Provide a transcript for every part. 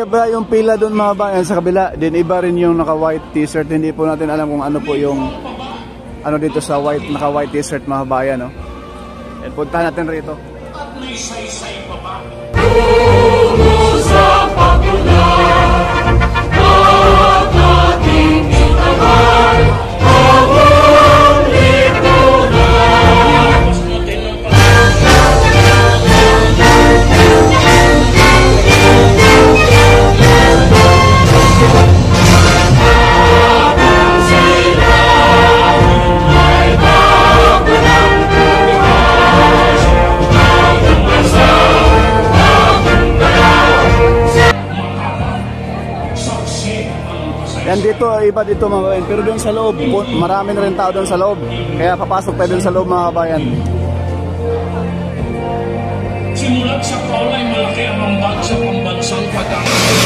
iba yung pila doon mga bayan sa kabila. Din iba rin yung naka-white t-shirt. Hindi po natin alam kung ano po yung ano dito sa white, naka-white t-shirt mga bayan, no? And puntahan natin rito. At may saysay pa ba? Yan dito, iba dito mga kabayan. Pero doon sa loob, marami na rin tao doon sa loob. Kaya papasok tayo doon sa loob mga kabayan. Simulat sa kaulay, malaki ang ambag sa pambansang pag-aaral.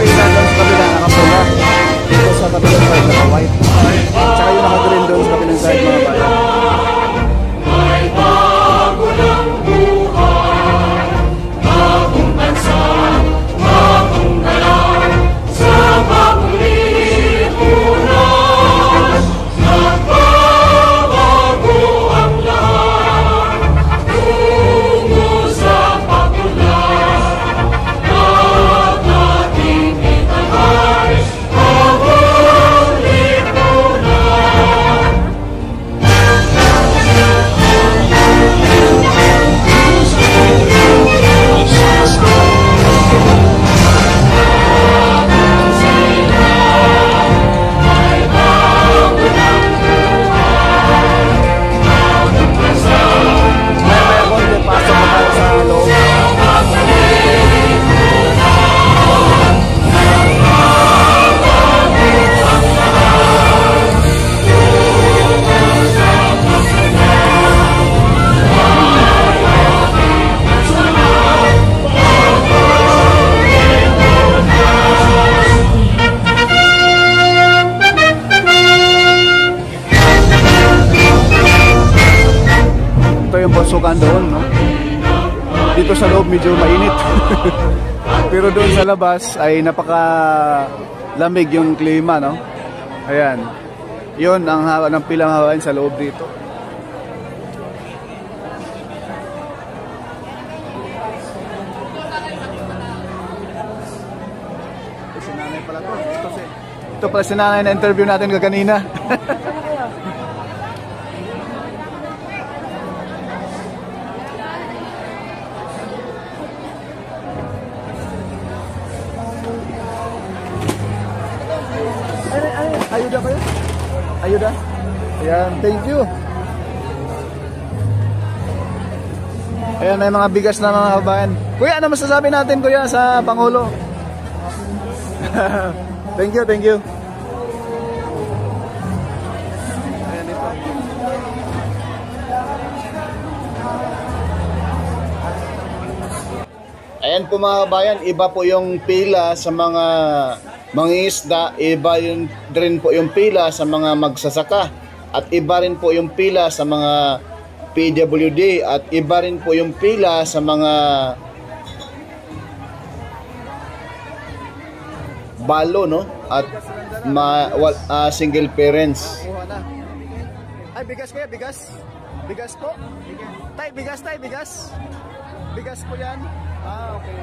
Pila doon sa kabila, nakapula. Dito sa kabilang side, naka-white. Tsaka yung naka-green doon sa kabilang side mga kabayan. Pasukan doon, no? Dito sa loob medyo mainit. Pero doon sa labas ay napaka-lamig yung klima, no? Ayan. 'Yon ang haba ng pilang hawain sa loob dito. Si nanay pala to. Ito pala si nanay na interview natin kanina. Ayuda kayo? Ayuda? Ayan, thank you. Ayan, may mga bigas na mga kabayan. Kuya, ano masasabi natin kuya sa Pangulo? Thank you, thank you. Ayan dito. Ayan po mga kabayan, iba po yung pila sa mga mangingisda, iba yun rin po yung pila sa mga magsasaka, at iba rin po yung pila sa mga PWD, at iba rin po yung pila sa mga balo, no? At single parents. Ay, bigas kaya, bigas? Bigas po? Tay, bigas, tay, bigas? Bigas po yan? Ah, okay.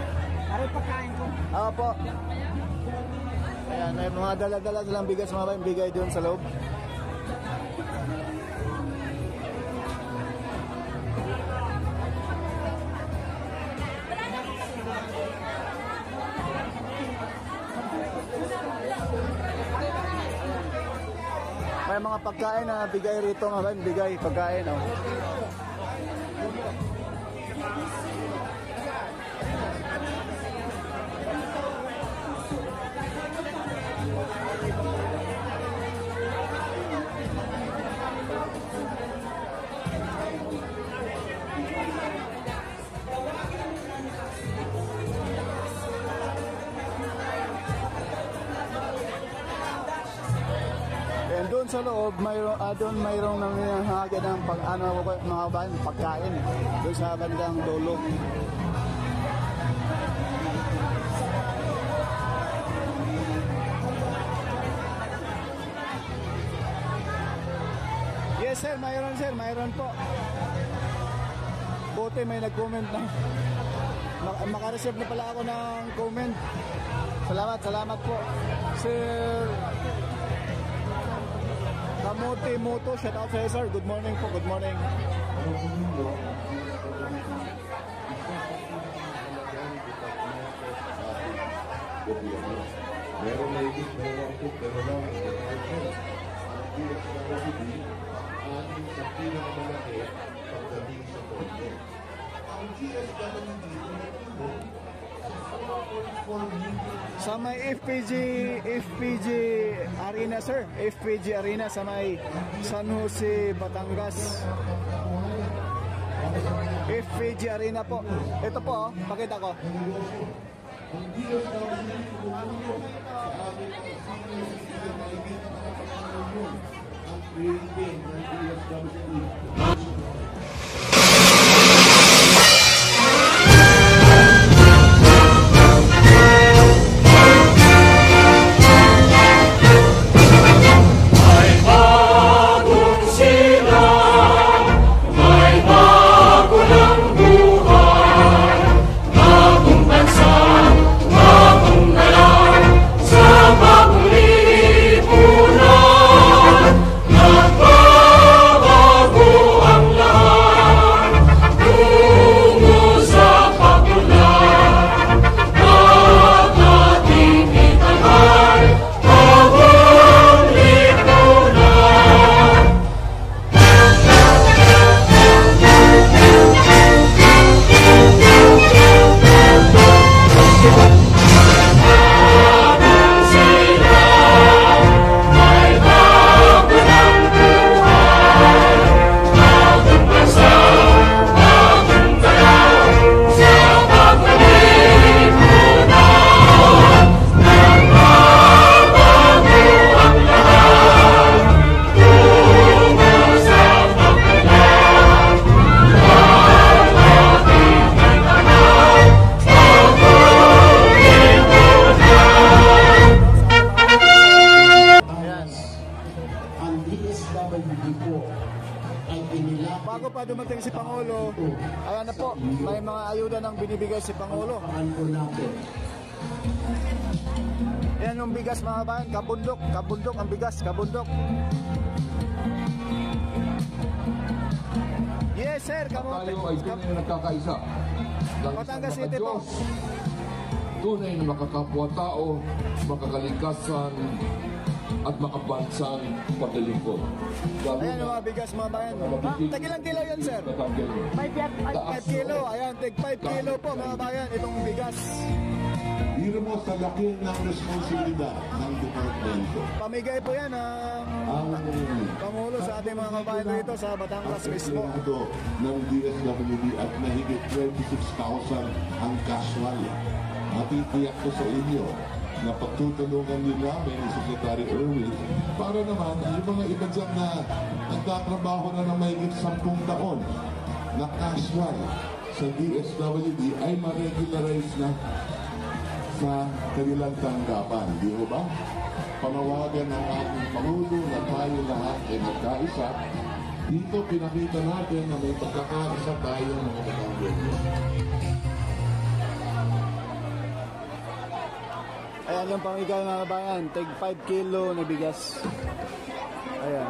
Ano pagkain ko? Ah, po. Ayan, may mga dala-dala silang bigas mga bayan, bigay doon sa loob. May mga pagkain na bigay rito mga bayan, bigay pagkain. Oh. sa loob, mayroon doon mayroong nangyayari ng mga bahan, pagkain doon sa bandang dulo. Yes sir, mayroon po. Buti may nag-comment na. Makareceive na pala ako ng comment. Salamat po. Sir Kamote Moto, shout out sa'yo sir. Good morning po, good morning. Meron na higit na wakit, pero lang aning sa pinakamalaki pagdating sa pondo. Ang GSWD sa may FPG Arena sir, FPG Arena sa may San Jose, Batangas. FPG Arena po. Ito po, pakita ko. Bago pa dumating si Pangulo, ayan na po, may mga ayuda nang binibigay si Pangulo. Ayan yung bigas mga bayan, kabundok ang bigas, kabundok. Yes sir, kamote. Tayo ay tunay na nagkakaisa. Batangas City po. Tunay na makakapwa-tao, makakalikasan, at makabansang paglilingkod. Ayan yung mga bigas mga bayan. Tagilang kilo yan sir? 5 kilo. Ayan, tig 5 kilo po mga bayan itong bigas. Biro mo sa laki ng responsibilidad ng departamento. Pamigay po yan ang Pangulo sa ating mga kabayan dito sa Batangas mismo. Ng DSWD at nahigit 26,000 ang casual. Matitiyak ko sa inyo na pagtutulungan din namin ni Secretary Erwin para naman yung mga iba dyan na nagtatrabaho na ng mahigit 10 taon na casual sa DSWD ay ma-regularize na sa kanilang tanggapan. Di ba? Panawagan ng ating Pangulo na tayo lahat ay magkaisa. Dito pinakita natin na may pagkakaisa tayo mga Batangas. Ayan yung pamigay mga kabayan, tig 5 kilo na bigas. Ayan.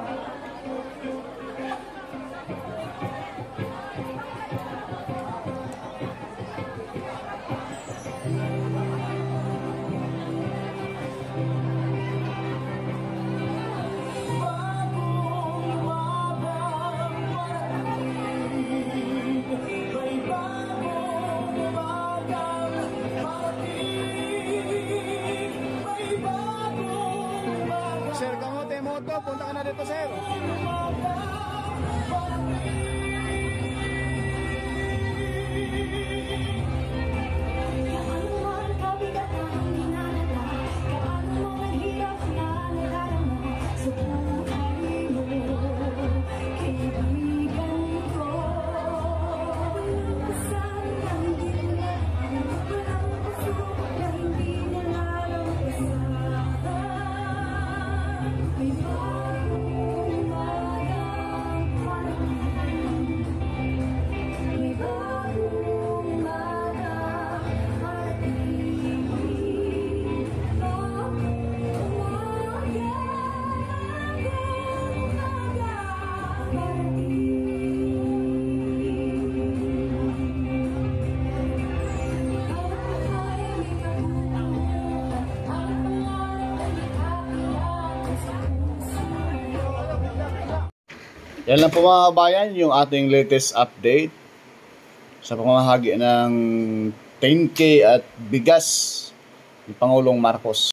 Sir Kamote Moto, punta ka na dito sir. Yan lang po mga kabayan, yung ating latest update sa pamamahagi ng 10K at bigas ni Pangulong Marcos.